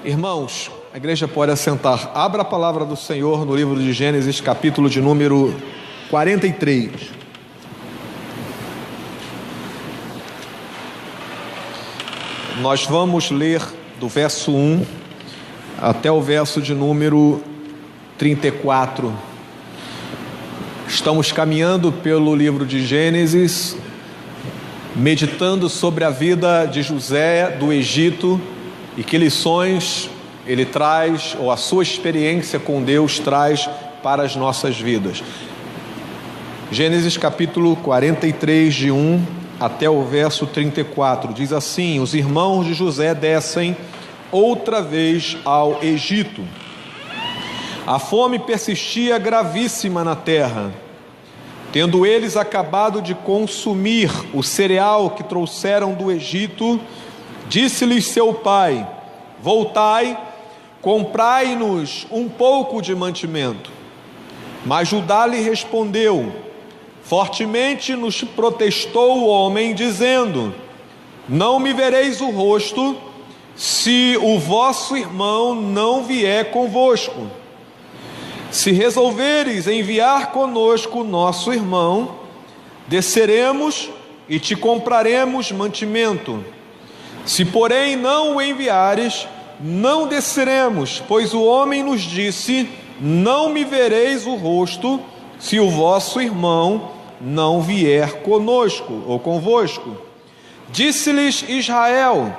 Irmãos, a igreja pode assentar. Abra a palavra do Senhor no livro de Gênesis, capítulo de número 43. Nós vamos ler do verso 1 até o verso de número 34. Estamos caminhando pelo livro de Gênesis, meditando sobre a vida de José do Egito e que lições ele traz, ou a sua experiência com Deus traz para as nossas vidas. Gênesis capítulo 43, de 1 até o verso 34, diz assim: os irmãos de José descem outra vez ao Egito. A fome persistia gravíssima na terra. Tendo eles acabado de consumir o cereal que trouxeram do Egito, disse-lhes seu pai: voltai, comprai-nos um pouco de mantimento. Mas Judá lhe respondeu: fortemente nos protestou o homem, dizendo: não me vereis o rosto, se o vosso irmão não vier convosco. Se resolveres enviar conosco nosso irmão, desceremos e te compraremos mantimento. Se porém não o enviares, não desceremos, pois o homem nos disse: não me vereis o rosto, se o vosso irmão não vier conosco ou convosco. Disse-lhes Israel: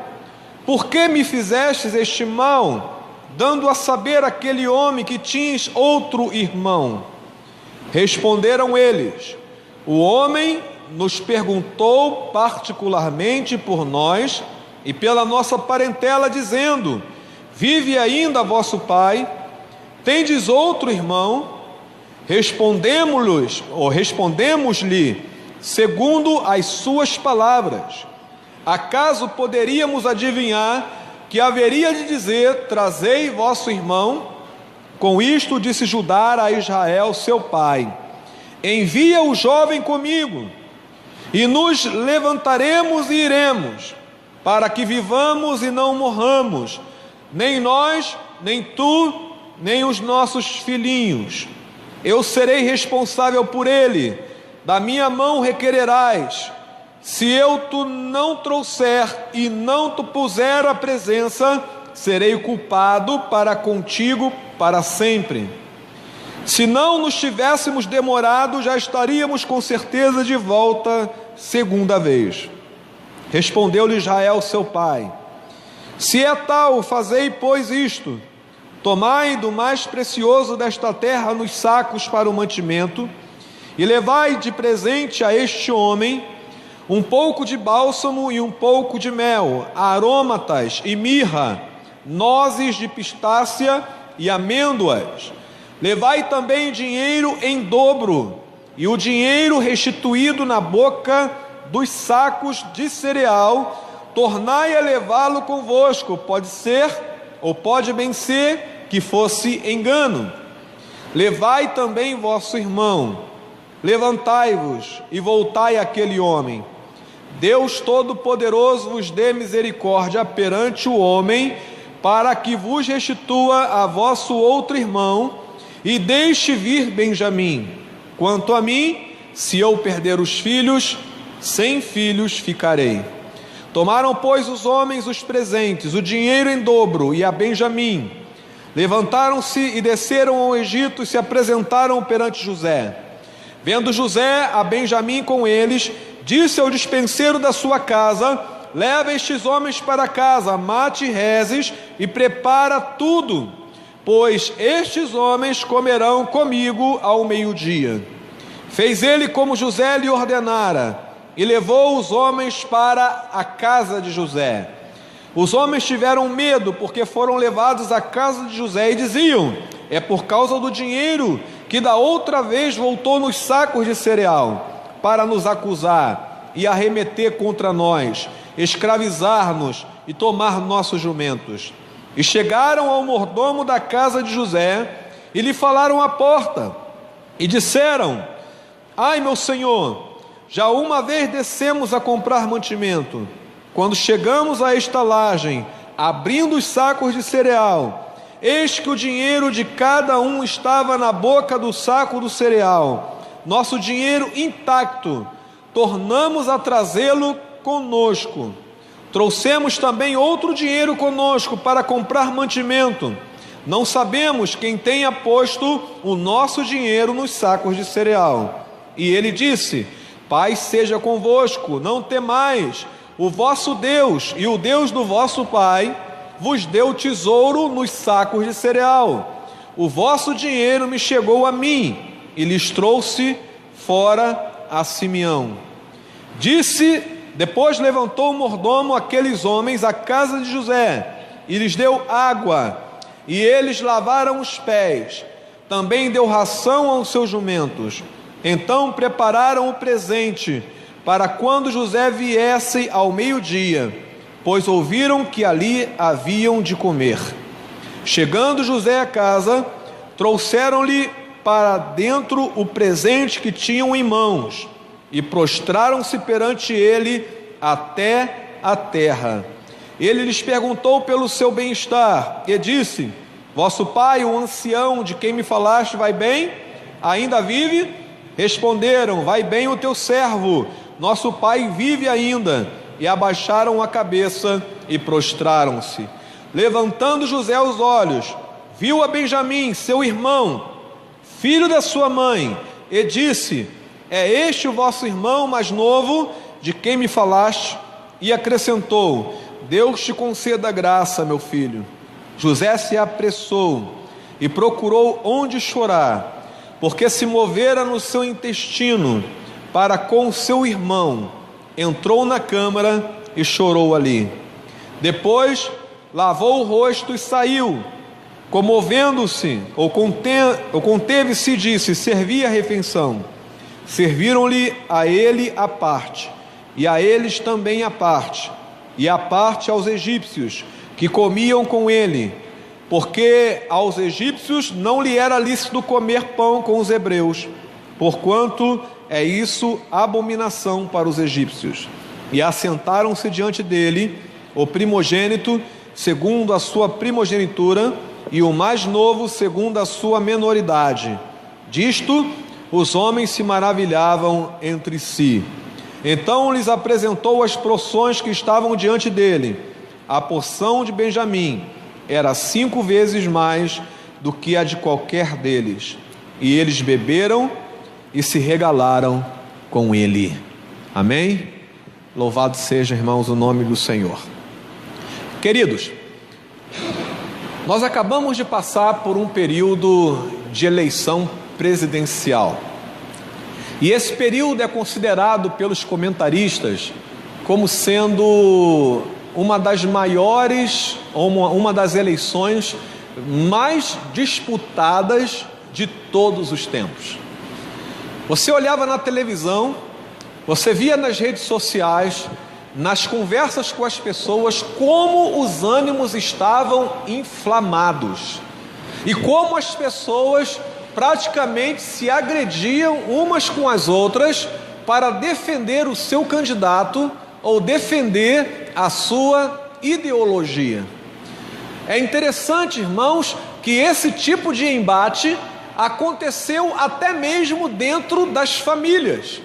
por que me fizestes este mal, dando a saber aquele homem que tinhas outro irmão? Responderam eles: o homem nos perguntou particularmente por nós e pela nossa parentela, dizendo: vive ainda vosso pai? Tendes outro irmão? Respondemos-lhe segundo as suas palavras. Acaso poderíamos adivinhar que haveria de dizer: trazei vosso irmão? Com isto disse Judá a Israel seu pai: envia o jovem comigo, e nos levantaremos e iremos, para que vivamos e não morramos, nem nós, nem tu, nem os nossos filhinhos. Eu serei responsável por ele, da minha mão requererás. Se eu tu não trouxer e não tu puser à presença, serei culpado para contigo para sempre. Se não nos tivéssemos demorado, já estaríamos com certeza de volta segunda vez. Respondeu-lhe Israel seu pai: se é tal, fazei pois isto: tomai do mais precioso desta terra nos sacos para o mantimento, e levai de presente a este homem um pouco de bálsamo e um pouco de mel, aromatas e mirra, nozes de pistácia e amêndoas. Levai também dinheiro em dobro, e o dinheiro restituído na boca dos sacos de cereal, tornai a levá-lo convosco. Pode ser, ou pode bem ser, que fosse engano. Levai também vosso irmão. Levantai-vos e voltai àquele homem. Deus Todo-Poderoso vos dê misericórdia perante o homem, para que vos restitua a vosso outro irmão, e deixe vir Benjamim. Quanto a mim, se eu perder os filhos, sem filhos ficarei. Tomaram, pois, os homens os presentes, o dinheiro em dobro e a Benjamim. Levantaram-se e desceram ao Egito e se apresentaram perante José. Vendo José a Benjamim com eles, disse ao despenseiro da sua casa: leva estes homens para casa, mate rezes e prepara tudo, pois estes homens comerão comigo ao meio-dia. Fez ele como José lhe ordenara, e levou os homens para a casa de José. Os homens tiveram medo, porque foram levados à casa de José, e diziam: é por causa do dinheiro que da outra vez voltou nos sacos de cereal, para nos acusar e arremeter contra nós, escravizar-nos e tomar nossos jumentos. E chegaram ao mordomo da casa de José, e lhe falaram à porta, e disseram: ai, meu senhor, já uma vez descemos a comprar mantimento. Quando chegamos à estalagem, abrindo os sacos de cereal, eis que o dinheiro de cada um estava na boca do saco do cereal, nosso dinheiro intacto. Tornamos a trazê-lo conosco. Trouxemos também outro dinheiro conosco para comprar mantimento. Não sabemos quem tenha posto o nosso dinheiro nos sacos de cereal. E ele disse: Paz seja convosco, não temais. O vosso Deus e o Deus do vosso pai vos deu tesouro nos sacos de cereal. O vosso dinheiro me chegou a mim, e lhes trouxe fora a Simeão. Depois levantou o mordomo aqueles homens à casa de José, e lhes deu água, e eles lavaram os pés. Também deu ração aos seus jumentos. Então prepararam o presente, para quando José viesse ao meio-dia, pois ouviram que ali haviam de comer. Chegando José à casa, trouxeram-lhe para dentro o presente que tinham em mãos, e prostraram-se perante ele até a terra. Ele lhes perguntou pelo seu bem-estar, e disse: Vosso pai, o ancião de quem me falaste, vai bem? Ainda vive? Responderam: Vai bem o teu servo, nosso pai vive ainda. E abaixaram a cabeça e prostraram-se. Levantando José os olhos, viu a Benjamim, seu irmão, filho da sua mãe, e disse: É este o vosso irmão mais novo, de quem me falaste? E acrescentou: Deus te conceda graça, meu filho. José se apressou e procurou onde chorar, porque se movera no seu intestino para com seu irmão. Entrou na câmara e chorou ali. Depois lavou o rosto e saiu. Comovendo-se, ou conteve-se e disse: Servi a refeição. Serviram-lhe a ele a parte, e a eles também a parte, e a parte aos egípcios, que comiam com ele, porque aos egípcios não lhe era lícito comer pão com os hebreus, porquanto é isso abominação para os egípcios. E assentaram-se diante dele o primogênito segundo a sua primogenitura, e o mais novo segundo a sua menoridade. Disto os homens se maravilhavam entre si. Então lhes apresentou as porções que estavam diante dele. A porção de Benjamim era 5 vezes mais do que a de qualquer deles. E eles beberam e se regalaram com ele. Amém? Louvado seja, irmãos, o nome do Senhor. Queridos, nós acabamos de passar por um período de eleição presidencial. E esse período é considerado pelos comentaristas como sendo uma das maiores, uma das eleições mais disputadas de todos os tempos. Você olhava na televisão, você via nas redes sociais, nas conversas com as pessoas, como os ânimos estavam inflamados e como as pessoas praticamente se agrediam umas com as outras para defender o seu candidato ou defender a sua ideologia. É interessante, irmãos, que esse tipo de embate aconteceu até mesmo dentro das famílias,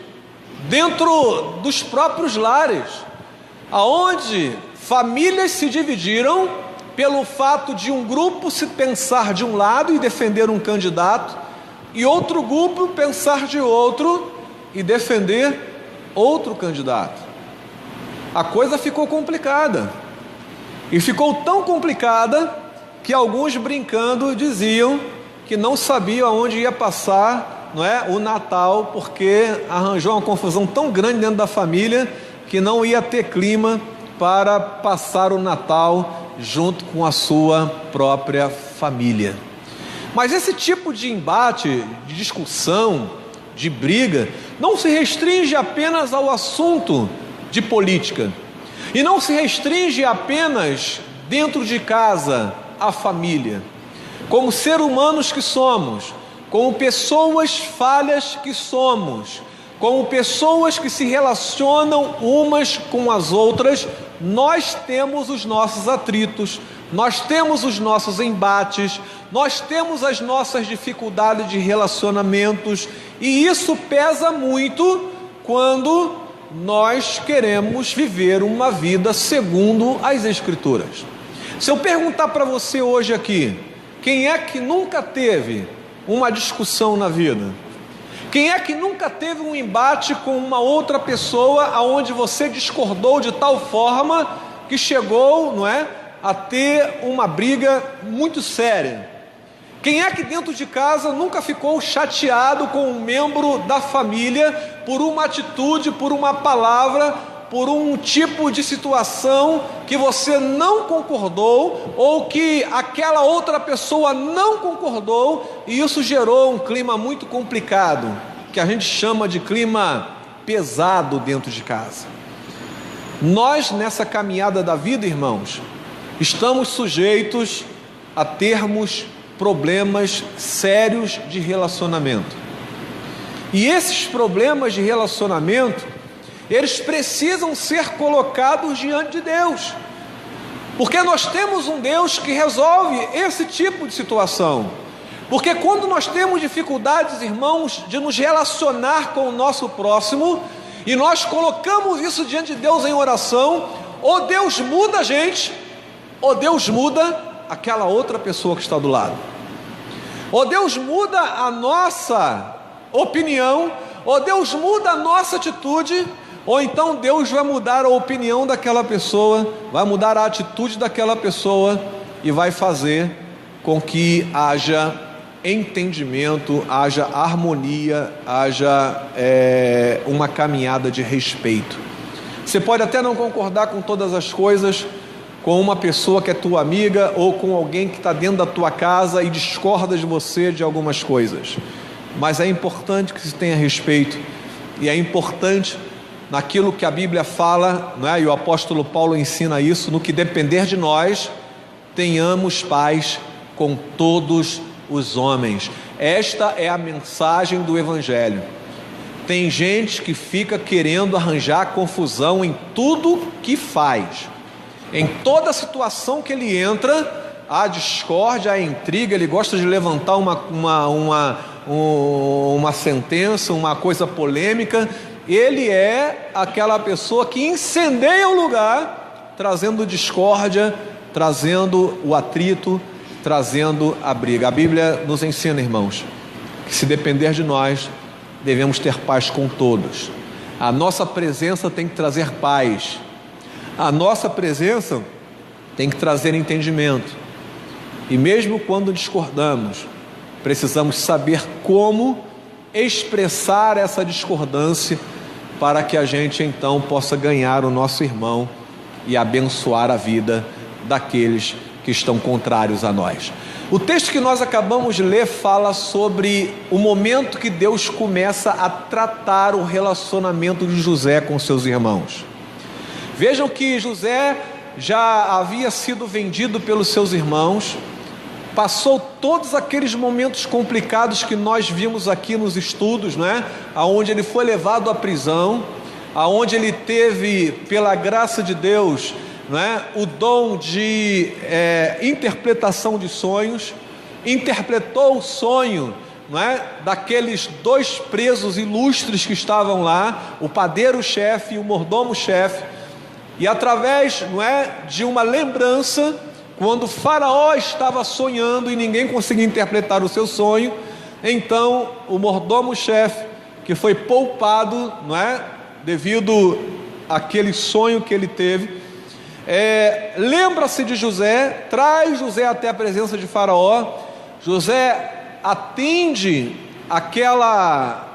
dentro dos próprios lares, aonde famílias se dividiram pelo fato de um grupo se pensar de um lado e defender um candidato, e outro grupo pensar de outro e defender outro candidato. A coisa ficou complicada, e ficou tão complicada que alguns, brincando, diziam que não sabiam aonde ia passar, não é, o Natal, porque arranjou uma confusão tão grande dentro da família que não ia ter clima para passar o Natal junto com a sua própria família. Mas esse tipo de embate, de discussão, de briga, não se restringe apenas ao assunto de política, e não se restringe apenas dentro de casa, à família. Como seres humanos que somos, como pessoas falhas que somos, como pessoas que se relacionam umas com as outras, nós temos os nossos atritos, nós temos os nossos embates, nós temos as nossas dificuldades de relacionamentos, e isso pesa muito quando nós queremos viver uma vida segundo as Escrituras. Se eu perguntar para você hoje aqui, quem é que nunca teve uma discussão na vida? Quem é que nunca teve um embate com uma outra pessoa aonde você discordou de tal forma que chegou, não é, a ter uma briga muito séria? Quem é que dentro de casa nunca ficou chateado com um membro da família por uma atitude, por uma palavra, por um tipo de situação que você não concordou, ou que aquela outra pessoa não concordou, e isso gerou um clima muito complicado, que a gente chama de clima pesado dentro de casa? Nós, nessa caminhada da vida, irmãos, estamos sujeitos a termos problemas sérios de relacionamento. E esses problemas de relacionamento, eles precisam ser colocados diante de Deus, porque nós temos um Deus que resolve esse tipo de situação. Porque quando nós temos dificuldades, irmãos, de nos relacionar com o nosso próximo, e nós colocamos isso diante de Deus em oração, ou Deus muda a gente, ou Deus muda aquela outra pessoa que está do lado, ou Deus muda a nossa opinião, ou Deus muda a nossa atitude, ou então Deus vai mudar a opinião daquela pessoa, vai mudar a atitude daquela pessoa, e vai fazer com que haja entendimento, haja harmonia, haja uma caminhada de respeito. Você pode até não concordar com todas as coisas com uma pessoa que é tua amiga, ou com alguém que está dentro da tua casa e discorda de você de algumas coisas, mas é importante que se tenha respeito, e é importante naquilo que a Bíblia fala, né? E o apóstolo Paulo ensina isso: no que depender de nós, tenhamos paz com todos os homens. Esta é a mensagem do Evangelho. Tem gente que fica querendo arranjar confusão em tudo que faz, em toda situação que ele entra, há discórdia, há intriga, ele gosta de levantar uma sentença, uma coisa polêmica. Ele é aquela pessoa que incendeia o lugar, trazendo discórdia, trazendo o atrito, trazendo a briga. A Bíblia nos ensina, irmãos, que se depender de nós, devemos ter paz com todos. A nossa presença tem que trazer paz, a nossa presença tem que trazer entendimento, e mesmo quando discordamos, precisamos saber como expressar essa discordância, para que a gente então possa ganhar o nosso irmão e abençoar a vida daqueles que estão contrários a nós. O texto que nós acabamos de ler fala sobre o momento que Deus começa a tratar o relacionamento de José com seus irmãos. Vejam que José já havia sido vendido pelos seus irmãos, passou todos aqueles momentos complicados que nós vimos aqui nos estudos, né? Aonde ele foi levado à prisão, aonde ele teve, pela graça de Deus, né, o dom de interpretação de sonhos, interpretou o sonho, né, daqueles dois presos ilustres que estavam lá, o padeiro-chefe e o mordomo-chefe, e através, não é, de uma lembrança, quando Faraó estava sonhando e ninguém conseguia interpretar o seu sonho, então o mordomo-chefe, que foi poupado, não é, devido àquele sonho que ele teve, lembra-se de José, traz José até a presença de Faraó. José atende aquela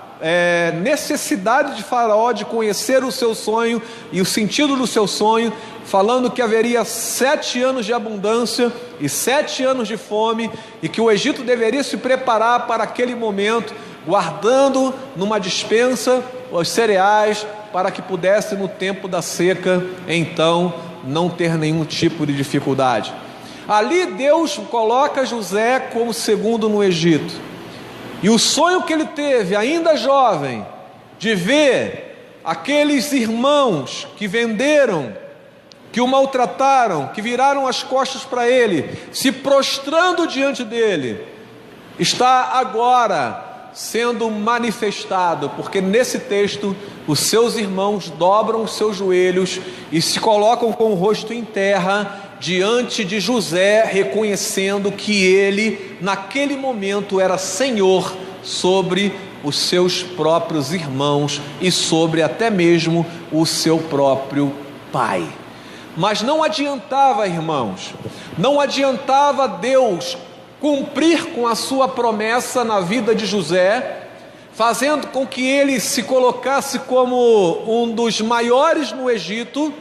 necessidade de Faraó de conhecer o seu sonho e o sentido do seu sonho, falando que haveria 7 anos de abundância e 7 anos de fome, e que o Egito deveria se preparar para aquele momento, guardando numa despensa os cereais, para que pudesse no tempo da seca então não ter nenhum tipo de dificuldade. Ali Deus coloca José como segundo no Egito, e o sonho que ele teve ainda jovem, de ver aqueles irmãos que venderam que o maltrataram, que viraram as costas para ele, se prostrando diante dele, está agora sendo manifestado, porque nesse texto os seus irmãos dobram os seus joelhos e se colocam com o rosto em terra diante de José, reconhecendo que ele naquele momento era senhor sobre os seus próprios irmãos e sobre até mesmo o seu próprio pai. Mas não adiantava, irmãos, não adiantava Deus cumprir com a sua promessa na vida de José, fazendo com que ele se colocasse como um dos maiores no Egito,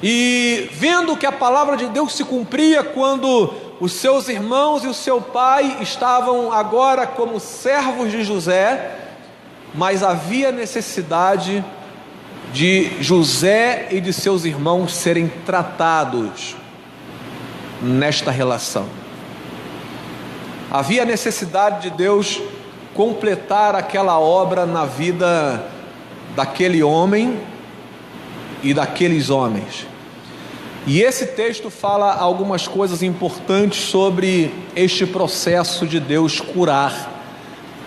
e vendo que a palavra de Deus se cumpria quando os seus irmãos e o seu pai estavam agora como servos de José, mas havia necessidade de José e de seus irmãos serem tratados nesta relação. Havia necessidade de Deus completar aquela obra na vida daquele homem e daqueles homens. E esse texto fala algumas coisas importantes sobre este processo de Deus curar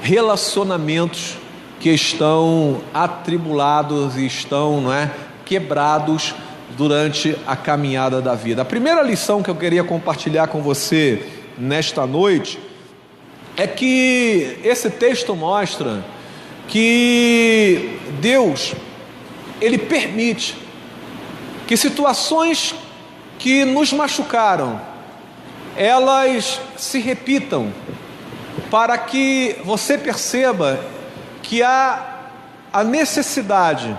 relacionamentos que estão atribulados e estão, quebrados durante a caminhada da vida. A primeira lição que eu queria compartilhar com você nesta noite é que esse texto mostra que Deus, Ele permite que situações que nos machucaram, elas se repitam, para que você perceba que há a necessidade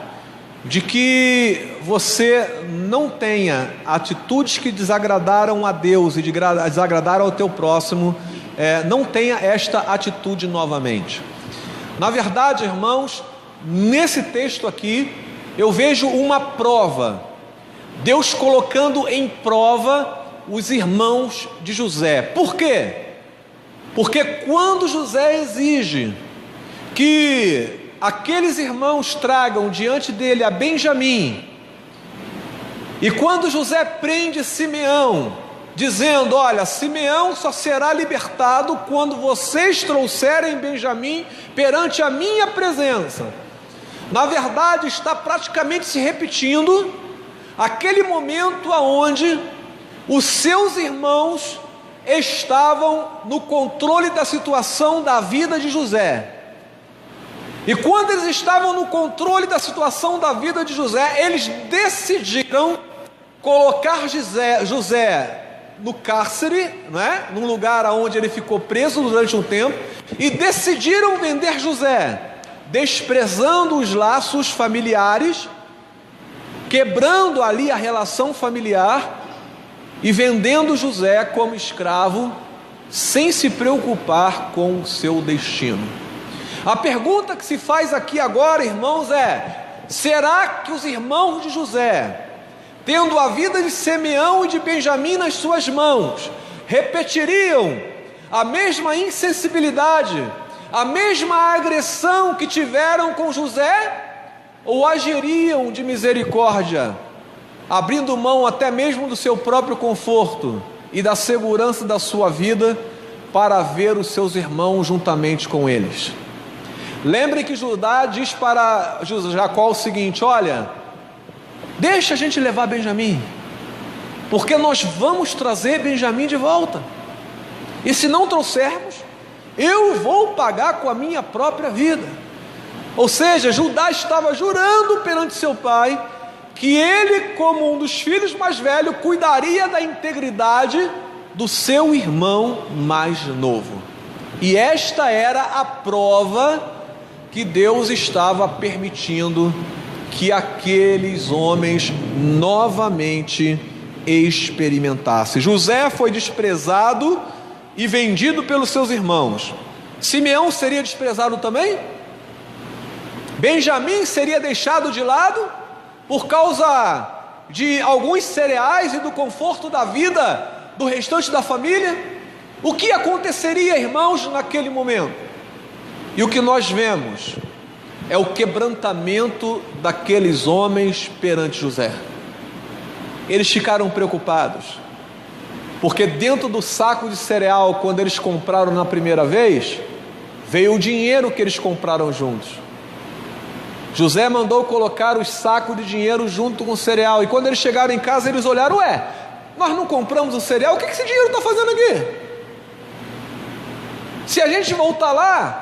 de que você não tenha atitudes que desagradaram a Deus e desagradaram ao teu próximo, não tenha esta atitude novamente. Na verdade, irmãos, nesse texto aqui, eu vejo uma prova, Deus colocando em prova os irmãos de José. Por quê? Porque quando José exige que aqueles irmãos tragam diante dele a Benjamim, e quando José prende Simeão, dizendo: olha, Simeão só será libertado quando vocês trouxerem Benjamim perante a minha presença. Na verdade, está praticamente se repetindo aquele momento aonde os seus irmãos estavam no controle da situação da vida de José. E quando eles estavam no controle da situação da vida de José, eles decidiram colocar José no cárcere, num lugar onde ele ficou preso durante um tempo, e decidiram vender José, desprezando os laços familiares, quebrando ali a relação familiar e vendendo José como escravo, sem se preocupar com o seu destino. A pergunta que se faz aqui agora, irmãos, é: será que os irmãos de José, tendo a vida de Simeão e de Benjamim nas suas mãos, repetiriam a mesma insensibilidade, a mesma agressão que tiveram com José, ou agiriam de misericórdia, abrindo mão até mesmo do seu próprio conforto e da segurança da sua vida para ver os seus irmãos juntamente com eles? Lembre que Judá diz para Jacó o seguinte: olha, deixa a gente levar Benjamim, porque nós vamos trazer Benjamim de volta, e se não trouxermos, eu vou pagar com a minha própria vida. Ou seja, Judá estava jurando perante seu pai que ele, como um dos filhos mais velhos, cuidaria da integridade do seu irmão mais novo. E esta era a prova que Deus estava permitindo que aqueles homens novamente experimentassem. José foi desprezado e vendido pelos seus irmãos. Simeão seria desprezado também? Benjamim seria deixado de lado por causa de alguns cereais e do conforto da vida do restante da família? O que aconteceria, irmãos, naquele momento? E o que nós vemos é o quebrantamento daqueles homens perante José. Eles ficaram preocupados, porque dentro do saco de cereal, quando eles compraram na primeira vez, veio o dinheiro que eles compraram juntos. José mandou colocar os sacos de dinheiro junto com o cereal, e quando eles chegaram em casa, eles olharam: ué, nós não compramos o cereal, o que esse dinheiro está fazendo aqui? Se a gente voltar lá,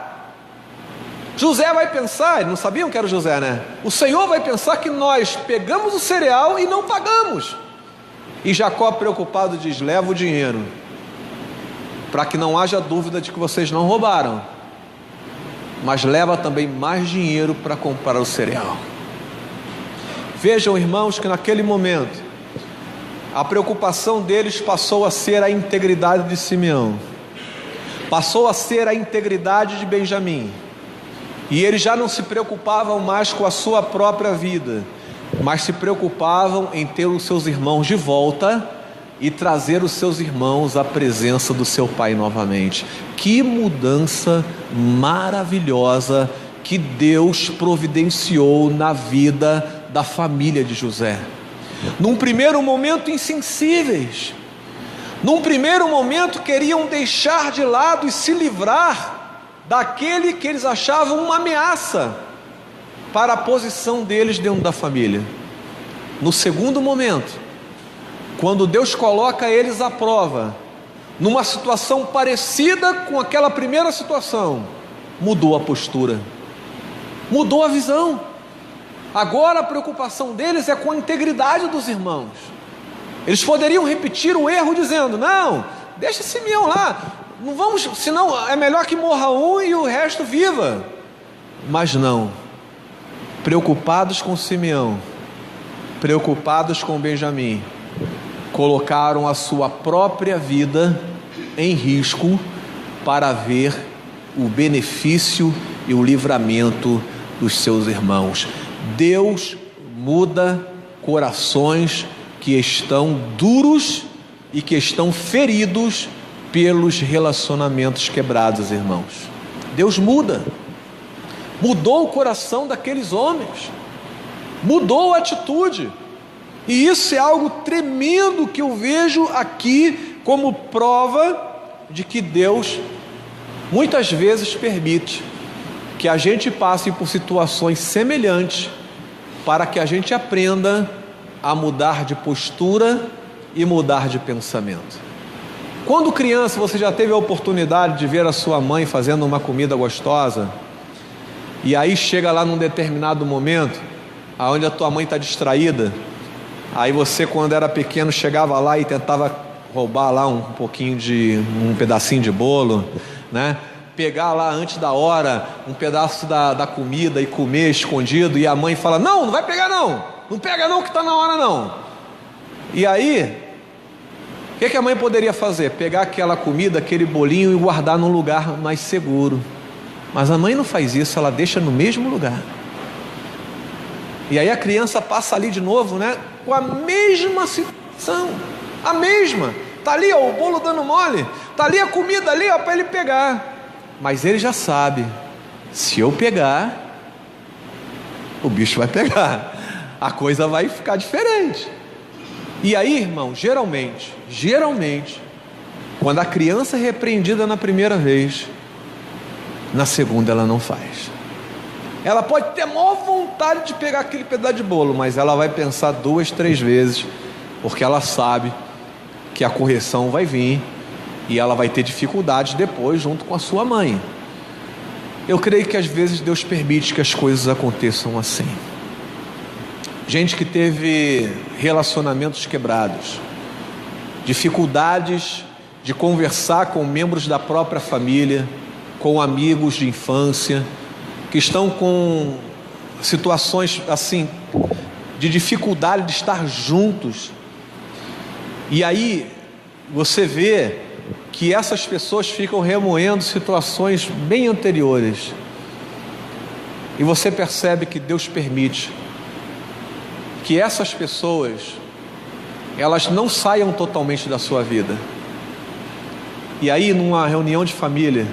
José vai pensar, eles não sabiam que era José, né? O Senhor vai pensar que nós pegamos o cereal e não pagamos. E Jacó, preocupado, diz: leva o dinheiro, para que não haja dúvida de que vocês não roubaram, mas leva também mais dinheiro para comprar o cereal. Vejam, irmãos, que naquele momento a preocupação deles passou a ser a integridade de Simeão, passou a ser a integridade de Benjamim, e eles já não se preocupavam mais com a sua própria vida, mas se preocupavam em ter os seus irmãos de volta e trazer os seus irmãos à presença do seu pai novamente. Que mudança maravilhosa que Deus providenciou na vida da família de José. Num primeiro momento insensíveis, num primeiro momento queriam deixar de lado e se livrar daquele que eles achavam uma ameaça para a posição deles dentro da família. No segundo momento, quando Deus coloca eles à prova, numa situação parecida com aquela primeira situação, mudou a postura, mudou a visão. Agora a preocupação deles é com a integridade dos irmãos. Eles poderiam repetir o erro dizendo: não, deixa Simeão lá, não vamos, senão é melhor que morra um e o resto viva. Mas não, preocupados com Simeão, preocupados com Benjamim, colocaram a sua própria vida em risco para ver o benefício e o livramento dos seus irmãos. Deus muda corações que estão duros e que estão feridos pelos relacionamentos quebrados, irmãos. Deus mudou o coração daqueles homens, mudou a atitude, e isso é algo tremendo que eu vejo aqui como prova de que Deus muitas vezes permite que a gente passe por situações semelhantes para que a gente aprenda a mudar de postura e mudar de pensamento. Quando criança, você já teve a oportunidade de ver a sua mãe fazendo uma comida gostosa, e aí chega lá num determinado momento onde a tua mãe está distraída, aí você, quando era pequeno, chegava lá e tentava roubar lá um pedacinho de bolo, né? Pegar lá antes da hora um pedaço da comida e comer escondido, e a mãe fala: não vai pegar não pega não, que está na hora não. E aí, o que a mãe poderia fazer? Pegar aquela comida, aquele bolinho e guardar num lugar mais seguro. Mas a mãe não faz isso, ela deixa no mesmo lugar. E aí a criança passa ali de novo, né? Com a mesma situação, a mesma. Está ali, ó, o bolo dando mole, está ali a comida ali, ó, para ele pegar. Mas ele já sabe: se eu pegar, o bicho vai pegar, a coisa vai ficar diferente. E aí, irmão, geralmente, quando a criança é repreendida na primeira vez, na segunda ela não faz. Ela pode ter a maior vontade de pegar aquele pedaço de bolo, mas ela vai pensar 2, 3 vezes, porque ela sabe que a correção vai vir e ela vai ter dificuldades depois junto com a sua mãe. Eu creio que às vezes Deus permite que as coisas aconteçam assim. Gente que teve relacionamentos quebrados, dificuldades de conversar com membros da própria família, com amigos de infância, que estão com situações assim de dificuldade de estar juntos. E aí você vê que essas pessoas ficam remoendo situações bem anteriores, e você percebe que Deus permite que essas pessoas, elas não saiam totalmente da sua vida. E aí, numa reunião de família,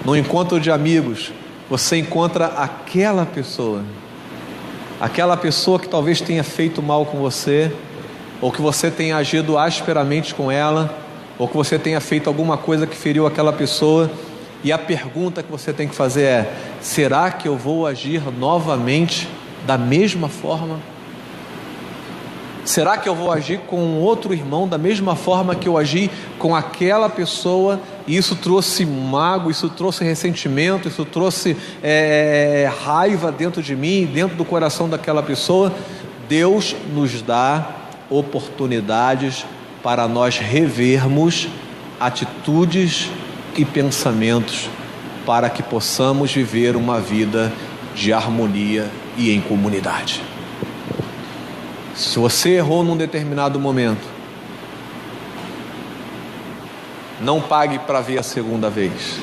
num encontro de amigos, você encontra aquela pessoa que talvez tenha feito mal com você, ou que você tenha agido asperamente com ela, ou que você tenha feito alguma coisa que feriu aquela pessoa, e a pergunta que você tem que fazer é: será que eu vou agir novamente da mesma forma? Será que eu vou agir com outro irmão da mesma forma que eu agi com aquela pessoa? E isso trouxe mágoa, isso trouxe ressentimento, isso trouxe raiva dentro de mim, dentro do coração daquela pessoa. Deus nos dá oportunidades para nós revermos atitudes e pensamentos, para que possamos viver uma vida de harmonia e em comunidade. Se você errou num determinado momento, não pague para ver a segunda vez.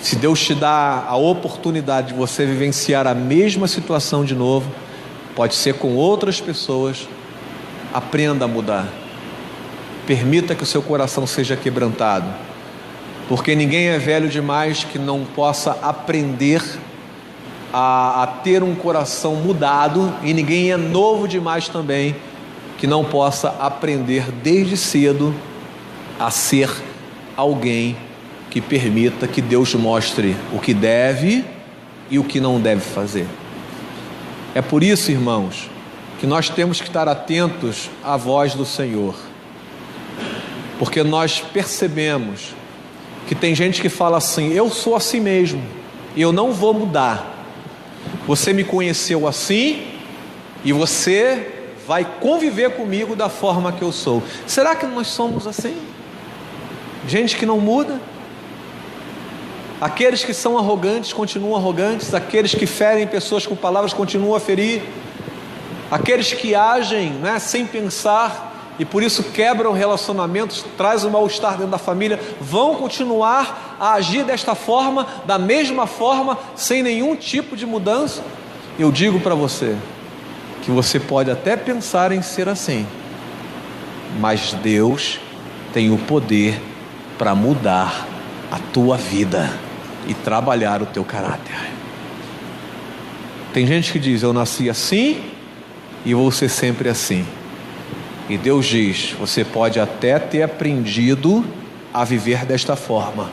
Se Deus te dá a oportunidade de você vivenciar a mesma situação de novo, pode ser com outras pessoas, aprenda a mudar. Permita que o seu coração seja quebrantado, porque ninguém é velho demais que não possa aprender a ter um coração mudado, e ninguém é novo demais também que não possa aprender desde cedo a ser alguém que permita que Deus mostre o que deve e o que não deve fazer. É por isso, irmãos, que nós temos que estar atentos à voz do Senhor, porque nós percebemos que tem gente que fala assim: eu sou assim mesmo, eu não vou mudar. Você me conheceu assim e você vai conviver comigo da forma que eu sou. Será que nós somos assim? Gente que não muda? Aqueles que são arrogantes continuam arrogantes, aqueles que ferem pessoas com palavras continuam a ferir, aqueles que agem, sem pensar e por isso quebram relacionamentos, traz um mal-estar dentro da família, vão continuar a agir desta forma, da mesma forma, sem nenhum tipo de mudança? Eu digo para você que você pode até pensar em ser assim, mas Deus tem o poder para mudar a tua vida e trabalhar o teu caráter. Tem gente que diz: eu nasci assim e vou ser sempre assim. E Deus diz: você pode até ter aprendido a viver desta forma,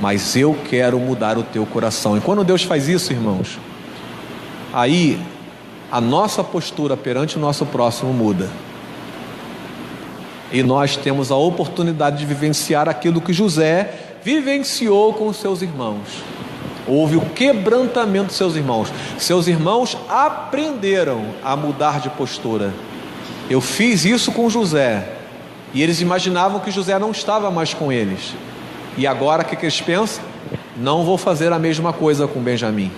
mas eu quero mudar o teu coração. E quando Deus faz isso, irmãos, aí a nossa postura perante o nosso próximo muda, e nós temos a oportunidade de vivenciar aquilo que José vivenciou com os seus irmãos. Houve o quebrantamento dos seus irmãos. Seus irmãos aprenderam a mudar de postura. Eu fiz isso com José, e eles imaginavam que José não estava mais com eles, e agora o que eles pensam? Não vou fazer a mesma coisa com Benjamim,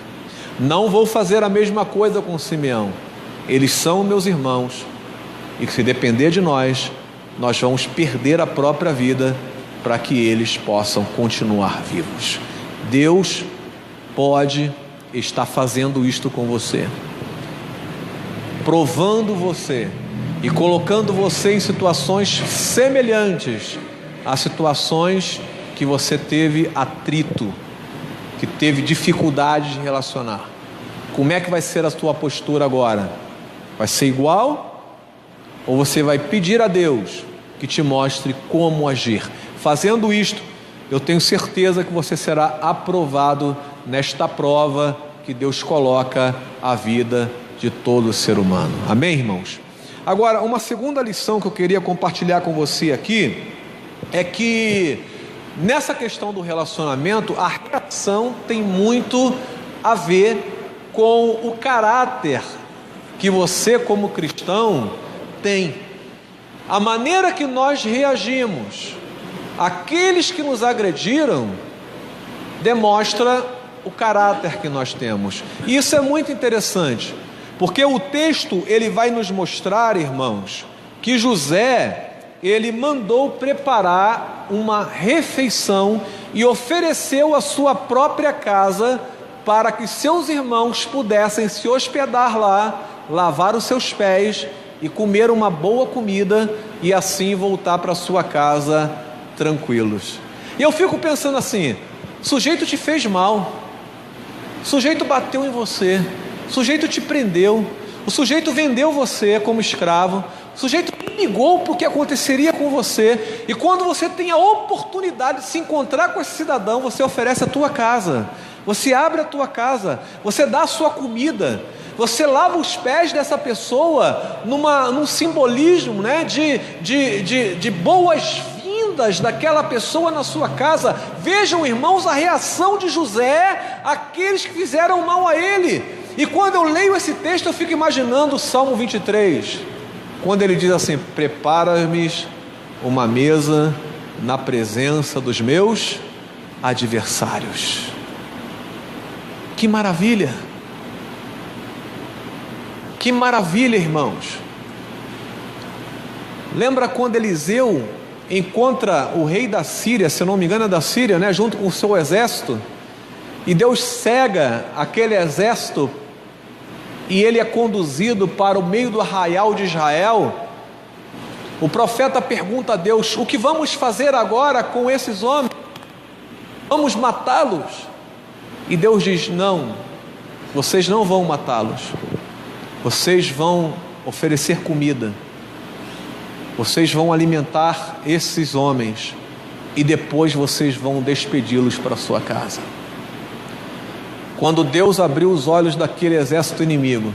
não vou fazer a mesma coisa com Simeão. Eles são meus irmãos, e se depender de nós, nós vamos perder a própria vida para que eles possam continuar vivos. Deus pode estar fazendo isto com você, provando você e colocando você em situações semelhantes a situações que você teve atrito, que teve dificuldade de relacionar. Como é que vai ser a tua postura agora? Vai ser igual? Ou você vai pedir a Deus que te mostre como agir? Fazendo isto, eu tenho certeza que você será aprovado nesta prova que Deus coloca à vida de todo ser humano. Amém, irmãos? Agora, uma segunda lição que eu queria compartilhar com você aqui é que nessa questão do relacionamento, a reação tem muito a ver com o caráter que você, como cristão, tem. A maneira que nós reagimos àqueles que nos agrediram demonstra o caráter que nós temos. E isso é muito interessante, porque o texto ele vai nos mostrar, irmãos, que José ele mandou preparar uma refeição e ofereceu a sua própria casa para que seus irmãos pudessem se hospedar lá, lavar os seus pés e comer uma boa comida e assim voltar para sua casa tranquilos. E eu fico pensando assim: o sujeito te fez mal, o sujeito bateu em você, o sujeito te prendeu, o sujeito vendeu você como escravo, o sujeito ligou para o que aconteceria com você. E quando você tem a oportunidade de se encontrar com esse cidadão, você oferece a tua casa, você abre a tua casa, você dá a sua comida, você lava os pés dessa pessoa num simbolismo, né, de boas-vindas daquela pessoa na sua casa. Vejam, irmãos, a reação de José àqueles que fizeram mal a ele. E quando eu leio esse texto, eu fico imaginando o Salmo 23, quando ele diz assim: prepara-me uma mesa na presença dos meus adversários. Que maravilha! Que maravilha, irmãos! Lembra quando Eliseu encontra o rei da Síria, se eu não me engano é da Síria, né, junto com o seu exército, e Deus cega aquele exército, e ele é conduzido para o meio do arraial de Israel. O profeta pergunta a Deus: o que vamos fazer agora com esses homens? Vamos matá-los? E Deus diz: não, vocês não vão matá-los, vocês vão oferecer comida, vocês vão alimentar esses homens, e depois vocês vão despedi-los para sua casa. Quando Deus abriu os olhos daquele exército inimigo,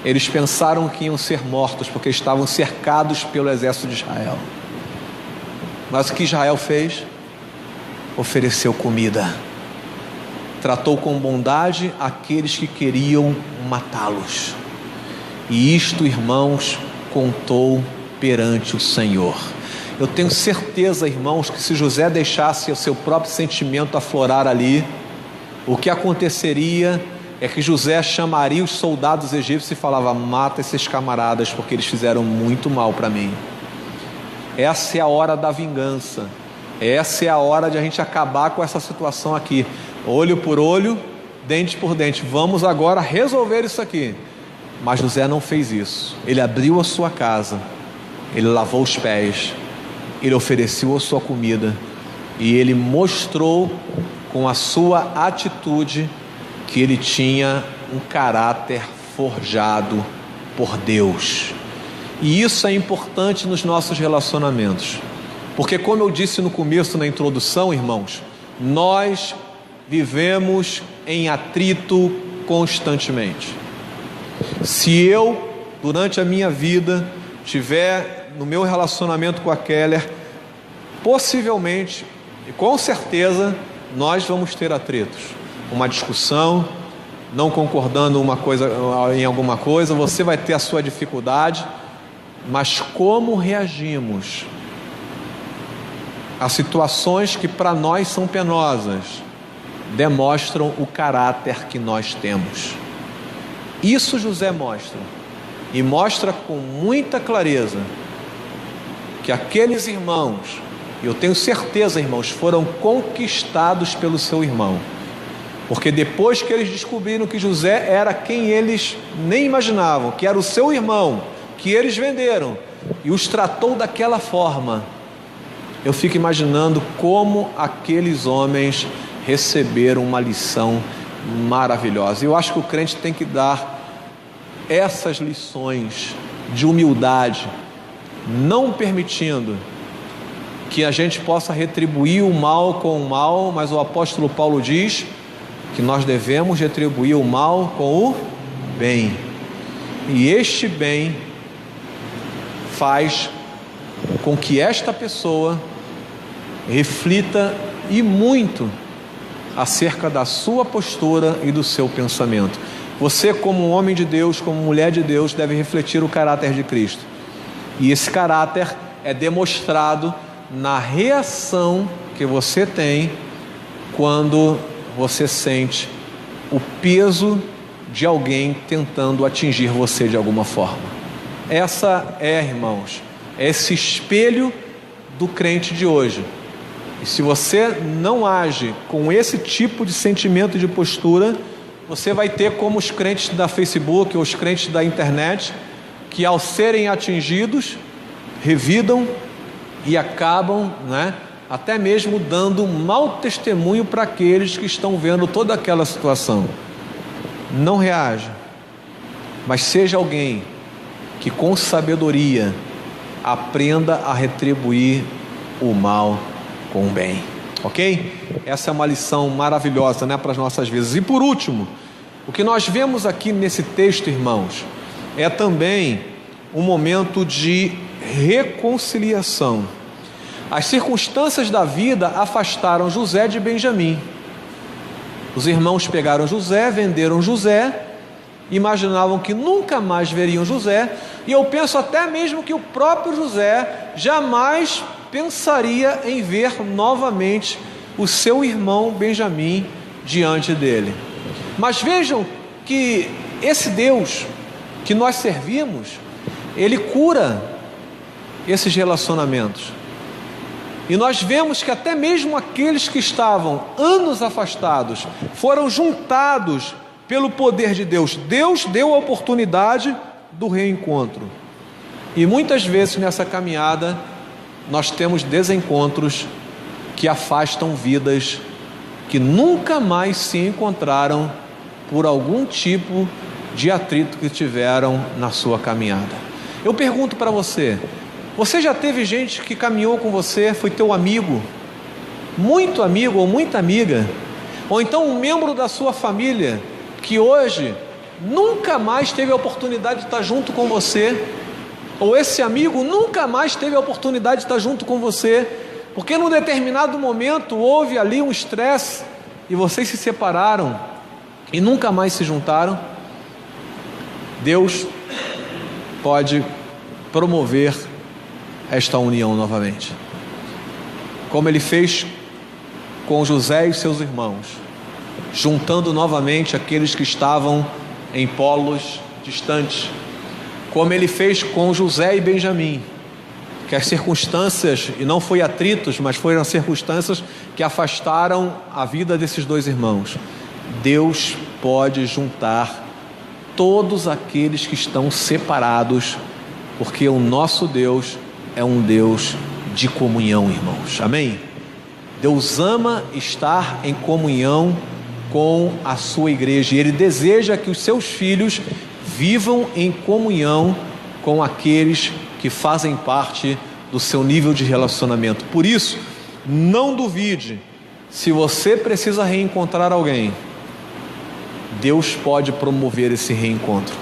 eles pensaram que iam ser mortos, porque estavam cercados pelo exército de Israel. Mas o que Israel fez? Ofereceu comida, tratou com bondade aqueles que queriam matá-los. E isto, irmãos, contou perante o Senhor. Eu tenho certeza, irmãos, que se José deixasse o seu próprio sentimento aflorar ali, o que aconteceria é que José chamaria os soldados egípcios e falava: mata esses camaradas, porque eles fizeram muito mal para mim. Essa é a hora da vingança, essa é a hora de a gente acabar com essa situação aqui, olho por olho, dente por dente. Vamos agora resolver isso aqui. Mas José não fez isso. Ele abriu a sua casa, ele lavou os pés, ele ofereceu a sua comida, e ele mostrou com a sua atitude que ele tinha um caráter forjado por Deus. E isso é importante nos nossos relacionamentos, porque, como eu disse no começo, na introdução, irmãos, nós vivemos em atrito constantemente. Se eu, durante a minha vida, tiver no meu relacionamento com a Keller, possivelmente e com certeza nós vamos ter atritos, uma discussão, não concordando em alguma coisa, você vai ter a sua dificuldade, mas como reagimos a situações que para nós são penosas, demonstram o caráter que nós temos. Isso José mostra, e mostra com muita clareza, que aqueles irmãos, eu tenho certeza, irmãos, foram conquistados pelo seu irmão, porque depois que eles descobriram que José era quem eles nem imaginavam, que era o seu irmão, que eles venderam, e os tratou daquela forma, eu fico imaginando como aqueles homens receberam uma lição maravilhosa. Eu acho que o crente tem que dar essas lições de humildade, não permitindo que a gente possa retribuir o mal com o mal, mas o apóstolo Paulo diz que nós devemos retribuir o mal com o bem, e este bem faz com que esta pessoa reflita e muito acerca da sua postura e do seu pensamento. Você, como um homem de Deus, como mulher de Deus, deve refletir o caráter de Cristo, e esse caráter é demonstrado na reação que você tem quando você sente o peso de alguém tentando atingir você de alguma forma. Essa é, irmãos, esse espelho do crente de hoje. E se você não age com esse tipo de sentimento e de postura, você vai ter como os crentes da Facebook ou os crentes da internet, que ao serem atingidos, revidam e acabam, até mesmo dando um mau testemunho para aqueles que estão vendo toda aquela situação. Não reaja, mas seja alguém que com sabedoria aprenda a retribuir o mal com o bem, ok? Essa é uma lição maravilhosa, né, para as nossas vidas. E por último, o que nós vemos aqui nesse texto, irmãos, é também um momento de reconciliação. As circunstâncias da vida afastaram José de Benjamim. Os irmãos pegaram José, venderam José, imaginavam que nunca mais veriam José, e eu penso até mesmo que o próprio José jamais pensaria em ver novamente o seu irmão Benjamim diante dele. Mas vejam que esse Deus que nós servimos, Ele cura esses relacionamentos. E nós vemos que até mesmo aqueles que estavam anos afastados foram juntados pelo poder de Deus. Deus deu a oportunidade do reencontro. E muitas vezes nessa caminhada nós temos desencontros que afastam vidas que nunca mais se encontraram por algum tipo de atrito que tiveram na sua caminhada. Eu pergunto para você, você já teve gente que caminhou com você, foi teu amigo, muito amigo ou muita amiga, ou então um membro da sua família que hoje nunca mais teve a oportunidade de estar junto com você, ou esse amigo nunca mais teve a oportunidade de estar junto com você, porque num determinado momento houve ali um estresse e vocês se separaram e nunca mais se juntaram? Deus pode promover esta união novamente, como Ele fez com José e seus irmãos, juntando novamente aqueles que estavam em polos distantes, como Ele fez com José e Benjamim, que as circunstâncias, e não foi atritos, mas foram circunstâncias que afastaram a vida desses dois irmãos. Deus pode juntar todos aqueles que estão separados, porque o nosso Deus é um Deus de comunhão, irmãos. Amém? Deus ama estar em comunhão com a sua igreja, e Ele deseja que os seus filhos vivam em comunhão com aqueles que fazem parte do seu nível de relacionamento. Por isso, não duvide, se você precisa reencontrar alguém, Deus pode promover esse reencontro.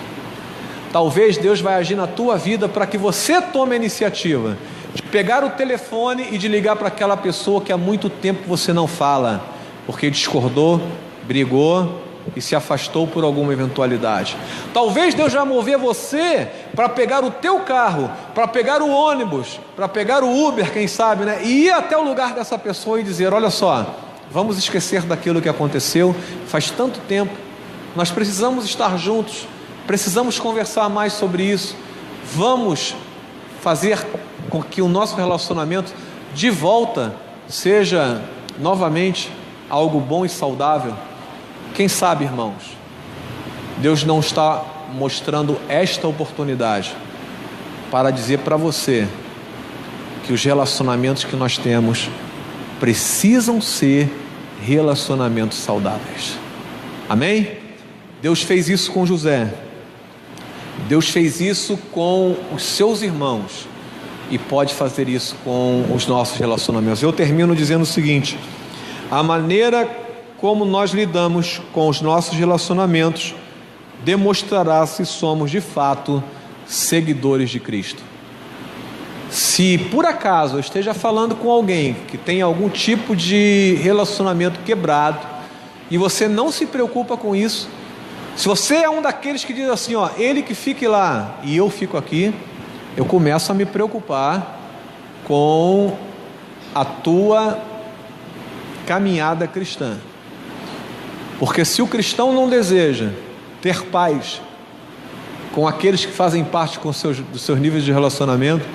Talvez Deus vai agir na tua vida para que você tome a iniciativa de pegar o telefone e de ligar para aquela pessoa que há muito tempo você não fala, porque discordou, brigou e se afastou por alguma eventualidade. Talvez Deus vai mover você para pegar o teu carro, para pegar o ônibus, para pegar o Uber, quem sabe, né? E ir até o lugar dessa pessoa e dizer: olha só, vamos esquecer daquilo que aconteceu, faz tanto tempo, nós precisamos estar juntos, precisamos conversar mais sobre isso, vamos fazer com que o nosso relacionamento de volta seja novamente algo bom e saudável. Quem sabe, irmãos, Deus não está mostrando esta oportunidade para dizer para você que os relacionamentos que nós temos precisam ser relacionamentos saudáveis. Amém? Deus fez isso com José, Deus fez isso com os seus irmãos e pode fazer isso com os nossos relacionamentos. Eu termino dizendo o seguinte: a maneira como nós lidamos com os nossos relacionamentos demonstrará se somos de fato seguidores de Cristo. Se por acaso eu esteja falando com alguém que tem algum tipo de relacionamento quebrado e você não se preocupa com isso, se você é um daqueles que diz assim, ó, ele que fique lá e eu fico aqui, eu começo a me preocupar com a tua caminhada cristã. Porque se o cristão não deseja ter paz com aqueles que fazem parte dos seus níveis de relacionamento,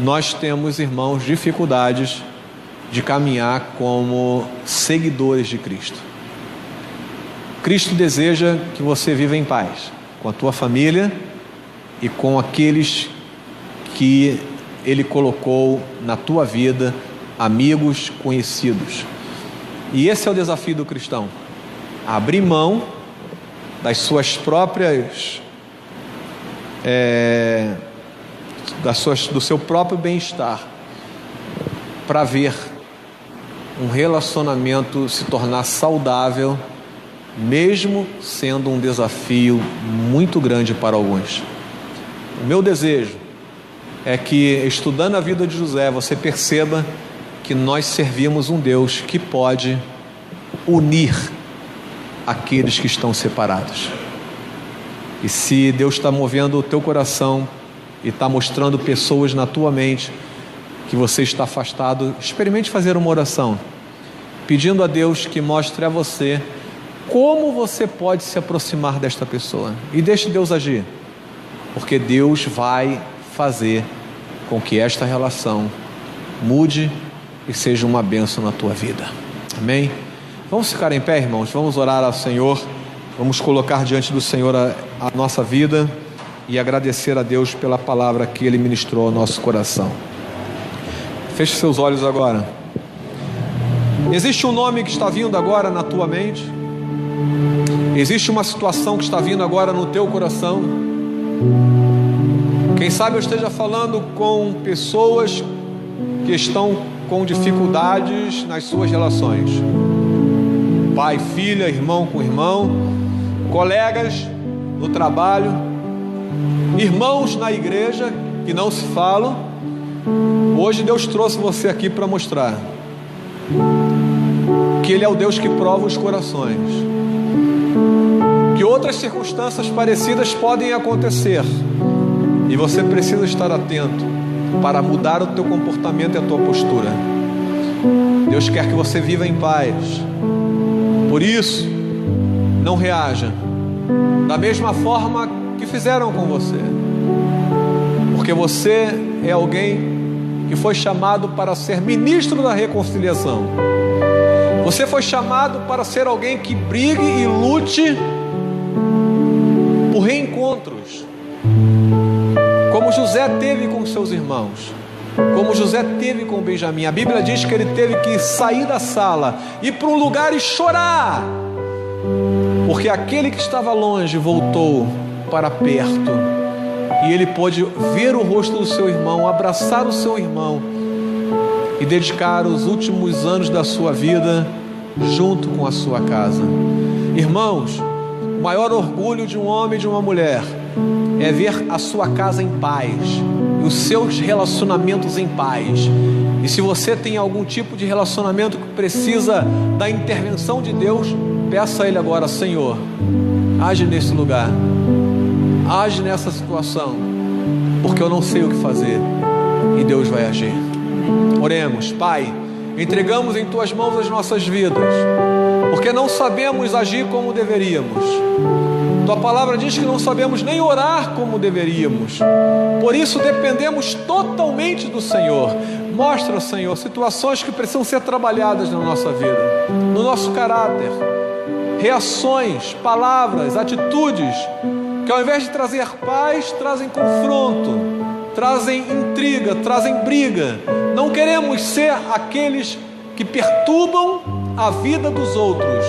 nós temos, irmãos, dificuldades de caminhar como seguidores de Cristo. Cristo deseja que você viva em paz com a tua família e com aqueles que Ele colocou na tua vida, amigos, conhecidos. E esse é o desafio do cristão: abrir mão das suas próprias do seu próprio bem-estar, para ver um relacionamento se tornar saudável, mesmo sendo um desafio muito grande para alguns. O meu desejo é que, estudando a vida de José, você perceba que nós servimos um Deus que pode unir aqueles que estão separados. E se Deus está movendo o teu coração e está mostrando pessoas na tua mente que você está afastado, experimente fazer uma oração, pedindo a Deus que mostre a você como você pode se aproximar desta pessoa. E deixe Deus agir, porque Deus vai fazer com que esta relação mude e seja uma bênção na tua vida. Amém? Vamos ficar em pé, irmãos, vamos orar ao Senhor, vamos colocar diante do Senhor a nossa vida e agradecer a Deus pela palavra que Ele ministrou ao nosso coração. Feche seus olhos agora. Existe um nome que está vindo agora na tua mente? Existe uma situação que está vindo agora no teu coração? Quem sabe eu esteja falando com pessoas que estão com dificuldades nas suas relações. Pai, filha, irmão com irmão, colegas no trabalho, irmãos na igreja que não se falam. Hoje Deus trouxe você aqui para mostrar que Ele é o Deus que prova os corações, que outras circunstâncias parecidas podem acontecer e você precisa estar atento para mudar o teu comportamento e a tua postura. Deus quer que você viva em paz. Por isso, não reaja da mesma forma que fizeram com você, porque você é alguém que foi chamado para ser ministro da reconciliação. Você foi chamado para ser alguém que brigue e lute por reencontros, como José teve com seus irmãos, como José teve com Benjamim. A Bíblia diz que ele teve que sair da sala, ir para um lugar e chorar, porque aquele que estava longe voltou para perto, e ele pôde ver o rosto do seu irmão, abraçar o seu irmão e dedicar os últimos anos da sua vida junto com a sua casa. Irmãos, o maior orgulho de um homem e de uma mulher é ver a sua casa em paz e os seus relacionamentos em paz. E se você tem algum tipo de relacionamento que precisa da intervenção de Deus, peça a Ele agora: Senhor, age nesse lugar, age nessa situação, porque eu não sei o que fazer, e Deus vai agir. Oremos. Pai, entregamos em Tuas mãos as nossas vidas, porque não sabemos agir como deveríamos. Tua palavra diz que não sabemos nem orar como deveríamos, por isso dependemos totalmente do Senhor. Mostra, Senhor, situações que precisam ser trabalhadas na nossa vida, no nosso caráter, reações, palavras, atitudes que ao invés de trazer paz, trazem confronto, trazem intriga, trazem briga. Não queremos ser aqueles que perturbam a vida dos outros,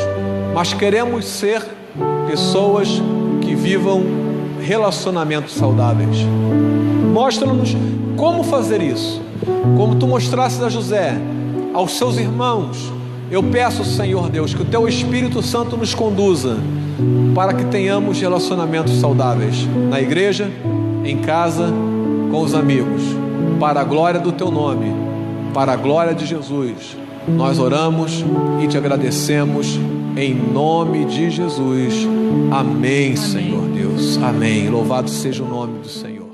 mas queremos ser pessoas que vivam relacionamentos saudáveis. Mostra-nos como fazer isso, como Tu mostrasses a José, aos seus irmãos. Eu peço, Senhor Deus, que o Teu Espírito Santo nos conduza para que tenhamos relacionamentos saudáveis na igreja, em casa, com os amigos, para a glória do Teu nome, para a glória de Jesus. Nós oramos e Te agradecemos em nome de Jesus. Amém, Senhor Deus. Amém. Louvado seja o nome do Senhor.